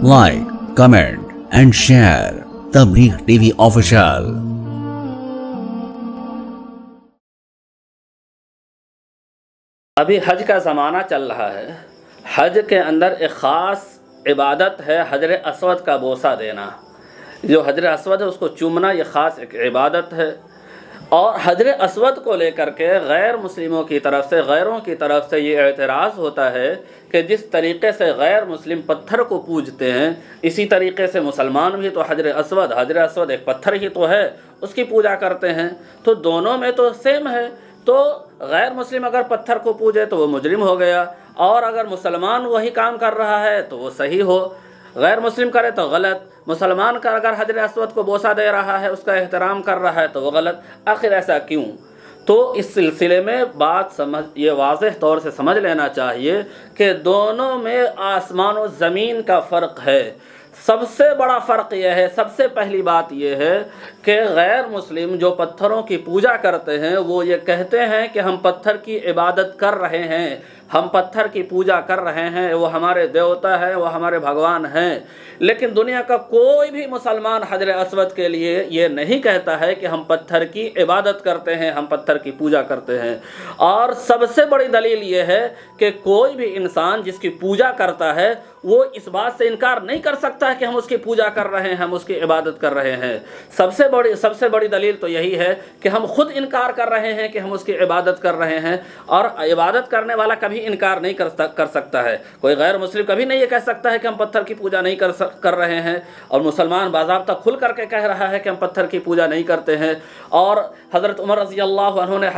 like, comment and share Tabligh TV official. अभी हज का ज़माना चल रहा है। हज के अंदर एक ख़ास इबादत है हजर अस्वद का बोसा देना। जो हजर अस्वद है उसको चूमना, ये ख़ास एक इबादत है। और हजर अस्वद को लेकर के गैर मुस्लिमों की तरफ से, गैरों की तरफ से ये एतराज़ होता है कि जिस तरीक़े से गैर मुस्लिम पत्थर को पूजते हैं, इसी तरीक़े से मुसलमान भी तो हजर अस्वद एक पत्थर ही तो है, उसकी पूजा करते हैं। तो दोनों में तो सेम है। तो गैर मुस्लिम अगर पत्थर को पूजे तो वो मुजरिम हो गया, और अगर मुसलमान वही काम कर रहा है तो वो सही हो, गैर मुस्लिम करे तो गलत। मुसलमान का अगर हजर अस्वद को बोसा दे रहा है, उसका एहतराम कर रहा है तो वो गलत। आखिर ऐसा क्यों? तो इस सिलसिले में बात ये वाज़ेह तौर से समझ लेना चाहिए कि दोनों में आसमान और ज़मीन का फ़र्क है। सबसे बड़ा फ़र्क यह है, सबसे पहली बात यह है कि गैर मुस्लिम जो पत्थरों की पूजा करते हैं वो ये कहते हैं कि हम पत्थर की इबादत कर रहे हैं, हम पत्थर की पूजा कर रहे हैं, वो हमारे देवता है, वो हमारे भगवान हैं। लेकिन दुनिया का कोई भी मुसलमान हजर अस्वद के लिए ये नहीं कहता है कि हम पत्थर की इबादत करते हैं, हम पत्थर की पूजा करते हैं। और सबसे बड़ी दलील ये है कि कोई भी इंसान जिसकी पूजा करता है वो इस बात से इनकार नहीं कर सकता है कि हम उसकी पूजा कर रहे हैं, हम उसकी इबादत कर रहे हैं। सबसे बड़ी दलील तो यही है कि हम खुद इनकार कर रहे हैं कि हम उसकी इबादत कर रहे हैं, और इबादत करने वाला कभी इनकार नहीं कर सकता है। कोई गैर मुस्लिम कभी नहीं ये कह सकता है कि हम पत्थर की पूजा नहीं कर रहे हैं, और मुसलमान बाज़ाब्ता खुल करके कह रहा है कि हम पत्थर की पूजा नहीं करते हैं। और हज़रत उमर रज़ी अल्लाह अन्हु ने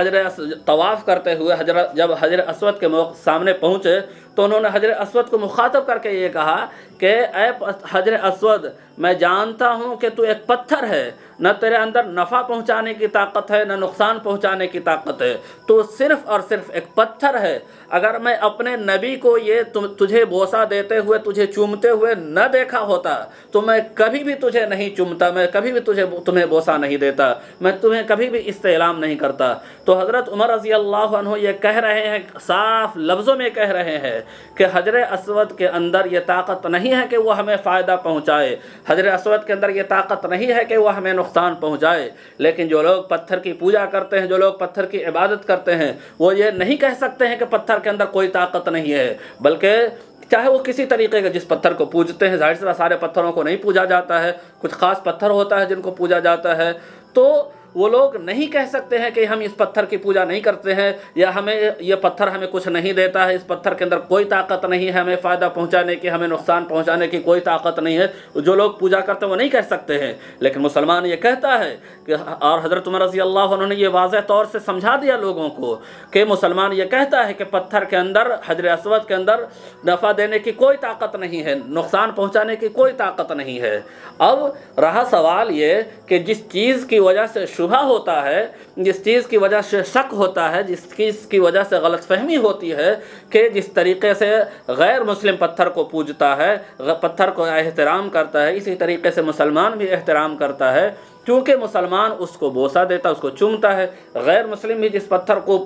तवाफ़ करते हुए जब हजर अस्वद के सामने पहुँचे तो उन्होंने हजर अस्वद को मुखातब करके ये कहा कि ऐ हजर अस्वद, मैं जानता हूँ कि तू एक पत्थर है, न तेरे अंदर नफ़ा पहुँचाने की ताकत है न नुकसान पहुँचाने की ताकत है, तो सिर्फ़ और सिर्फ एक पत्थर है। अगर मैं अपने नबी को ये तुझे बोसा देते हुए, तुझे चूमते हुए न देखा होता तो मैं कभी भी तुझे नहीं चूमता, मैं कभी भी तुम्हें बोसा नहीं देता, मैं तुम्हें कभी भी इस्तेलाम नहीं करता। तो हज़रत उमर रज़ी अल्लाह अन्हु ये कह रहे हैं, साफ लफ्ज़ों में कह रहे हैं कि हजर अस्वद के अंदर ये ताकत नहीं है कि वो हमें फ़ायदा पहुँचाए, हजर अस्वद के अंदर ये ताकत नहीं है कि वो हमें नुकसान पहुँचाए। लेकिन जो लोग पत्थर की पूजा करते हैं, जो लोग पत्थर की इबादत करते हैं, वो ये नहीं कह सकते हैं कि पत्थर के अंदर कोई ताकत नहीं है। बल्कि चाहे वो किसी तरीके के जिस पत्थर को पूजते हैं, जाहिर सी बात सारे पत्थरों को नहीं पूजा जाता है, कुछ ख़ास पत्थर होता है जिनको पूजा जाता है, तो वो लोग नहीं कह सकते हैं कि हम इस पत्थर की पूजा नहीं करते हैं, या हमें ये पत्थर हमें कुछ नहीं देता है, इस पत्थर के अंदर कोई ताकत नहीं है हमें फ़ायदा पहुंचाने की, हमें नुकसान पहुंचाने की कोई ताकत नहीं है। जो लोग पूजा करते हैं वो नहीं कह सकते हैं। लेकिन मुसलमान ये कहता है कि, और हज़रत उमर रज़ी अल्लाह अन्हु ने ये वाज़ेह तौर से समझा दिया लोगों को कि मुसलमान ये कहता है कि पत्थर के अंदर, हजर अस्वद के अंदर नफ़ा देने की कोई ताकत नहीं है, नुकसान पहुँचाने की कोई ताकत नहीं है। अब रहा सवाल ये कि जिस चीज़ की वजह से शुबहा होता है, जिस चीज़ की वजह से शक होता है, जिस चीज़ की वजह से गलतफहमी होती है कि जिस तरीक़े से गैर मुस्लिम पत्थर को पूजता है, पत्थर को एहतराम करता है, इसी तरीक़े से मुसलमान भी एहतराम करता है। क्योंकि मुसलमान उसको बोसा देता है, उसको चूमता है, गैर मुस्लिम भी जिस पत्थर को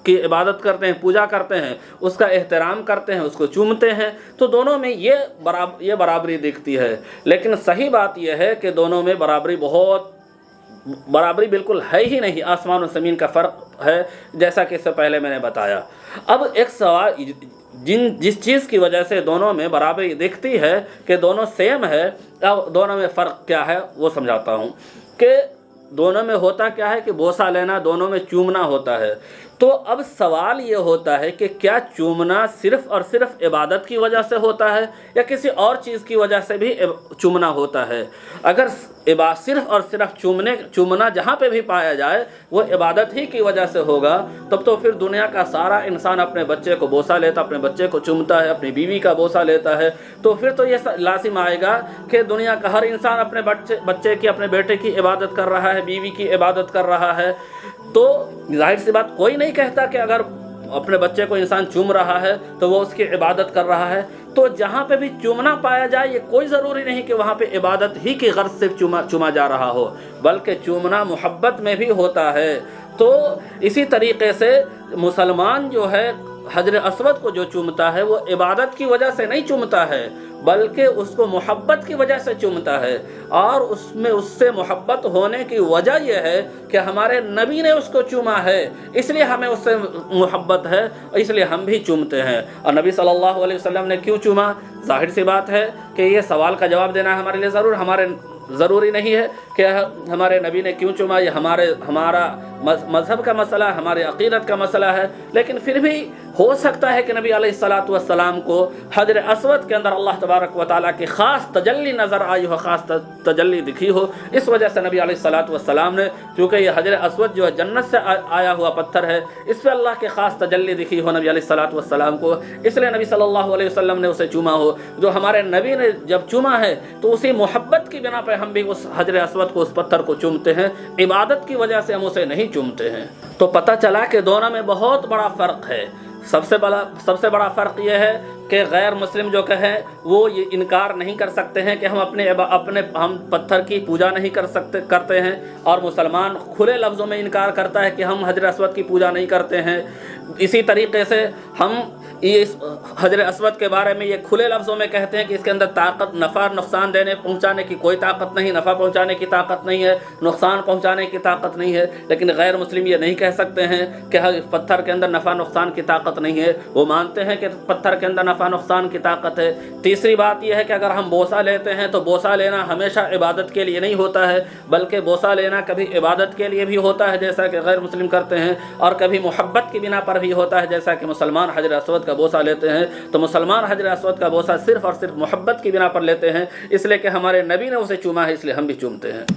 की इबादत करते हैं, पूजा करते हैं, उसका एहतराम करते हैं, उसको चूमते हैं। तो दोनों में ये बराबरी दिखती है। लेकिन सही बात यह है कि दोनों में बराबरी बिल्कुल है ही नहीं, आसमान और ज़मीन का फ़र्क है, जैसा कि इससे पहले मैंने बताया। अब एक सवाल, जिस चीज़ की वजह से दोनों में बराबरी दिखती है कि दोनों सेम है, अब दोनों में फ़र्क क्या है वो समझाता हूँ। कि दोनों में होता क्या है कि बोसा लेना, दोनों में चूमना होता है। तो अब सवाल ये होता है कि क्या चूमना सिर्फ़ और सिर्फ इबादत की वजह से होता है या किसी और चीज़ की वजह से भी चूमना होता है? अगर सिर्फ़ और सिर्फ चूमना जहाँ पे भी पाया जाए वो इबादत ही की वजह से होगा, तब तो फिर दुनिया का सारा इंसान अपने बच्चे को बोसा लेता, अपने बच्चे को चूमता है, अपनी बीवी का बोसा लेता है। तो फिर तो ये लाजिम आएगा कि दुनिया का हर इंसान अपने बच्चे की, अपने बेटे की इबादत कर रहा है, बीवी की इबादत कर रहा है। तो जाहिर सी बात, कोई नहीं कहता कि अगर अपने बच्चे को इंसान चूम रहा है तो वो उसकी इबादत कर रहा है। तो जहाँ पे भी चूमना पाया जाए, ये कोई ज़रूरी नहीं कि वहाँ पे इबादत ही की गर्ज से चूमा जा रहा हो, बल्कि चूमना मोहब्बत में भी होता है। तो इसी तरीक़े से मुसलमान जो है حجر اسود کو جو چومتا ہے وہ عبادت کی وجہ سے نہیں چومتا ہے بلکہ اس کو محبت کی وجہ سے چومتا ہے، اور اس سے محبت ہونے کی وجہ یہ ہے کہ ہمارے نبی نے اس کو چوما ہے، اس لیے ہمیں اس سے محبت ہے، اس لیے ہم بھی چومتے ہیں۔ اور نبی صلی اللہ علیہ وسلم نے کیوں چوما؟ ظاہر سی بات ہے کہ یہ سوال کا جواب دینا ہمارے لیے ضروری نہیں ہے کہ ہمارے نبی نے کیوں چوما، یہ ہمارا مذہب کا مسئلہ، ہمارے عقیدت کا مسئلہ ہے، لیکن پھر بھی ہو سکتا ہے کہ نبی علیہ الصلاۃ والسلام کو حجر اسود کے اندر اللہ تبارک و تعالیٰ کی خاص تجلی نظر آئی ہو، خاص تجلی دکھی ہو، اس وجہ سے نبی علیہ الصلاۃ والسلام نے، کیونکہ یہ حجر اسود جو ہے جنت سے آیا ہوا پتھر ہے، اس پہ اللہ کی خاص تجلی دکھی ہو نبی علیہ الصلاۃ والسلام کو، اس لیے نبی صلی اللہ علیہ وسلم نے اسے چوما ہو۔ جو ہمارے نبی نے جب چوما ہے تو اسی محبت کی بنا پہ ہم بھی اس حجر اسود کو، اس پتھر کو چومتے ہیں، عبادت کی وجہ سے ہم اسے نہیں چومتے ہیں۔ تو پتہ چلا کہ دونوں میں بہت بڑا فرق ہے۔ سب سے بڑا فرق یہ ہے کہ غیر مسلم جو کہیں وہ یہ انکار نہیں کر سکتے ہیں کہ ہم پتھر کی پوجا نہیں کرتے ہیں، اور مسلمان کھلے لفظوں میں انکار کرتا ہے کہ ہم حجر اسود کی پوجا نہیں کرتے ہیں۔ اسی طریقے سے ہم اس حجر اسود کے بارے میں یہ کھلے لفظوں میں کہتے ہیں کہ اس کے اندر طاقت، نفع نقصان پہنچانے کی کوئی طاقت نہیں، نفع پہنچانے کی طاقت نہیں ہے، نقصان پہنچانے کی طاقت نہیں ہے، لیکن غیر مسلم یہ نہیں کہہ سکتے ہیں کہ پتھر کے اندر نفع نقصان کی طاقت نہیں ہے، وہ مانتے ہیں کہ پتھر کے اندر نفع نقصان کی طاقت ہے۔ تیسری بات یہ ہے کہ اگر ہم بوسہ لیتے ہیں تو بوسہ لینا ہمیشہ عبادت کے لیے نہیں ہوتا ہے، بلکہ بوسہ لینا کبھی عبادت کے لیے بھی ہوتا ہے جیسا کہ غیر مسلم کرتے ہیں، اور کبھی محبت کی بنا پر بھی ہوتا ہے جیسا کہ مسلمان حجر اسود کا بوسہ لیتے ہیں۔ تو مسلمان حجر اسود کا بوسہ صرف اور صرف محبت کی بنا پر لیتے ہیں، اس لیے کہ ہمارے نبی نے اسے چوما ہے، اس لیے ہم بھی چومتے ہیں۔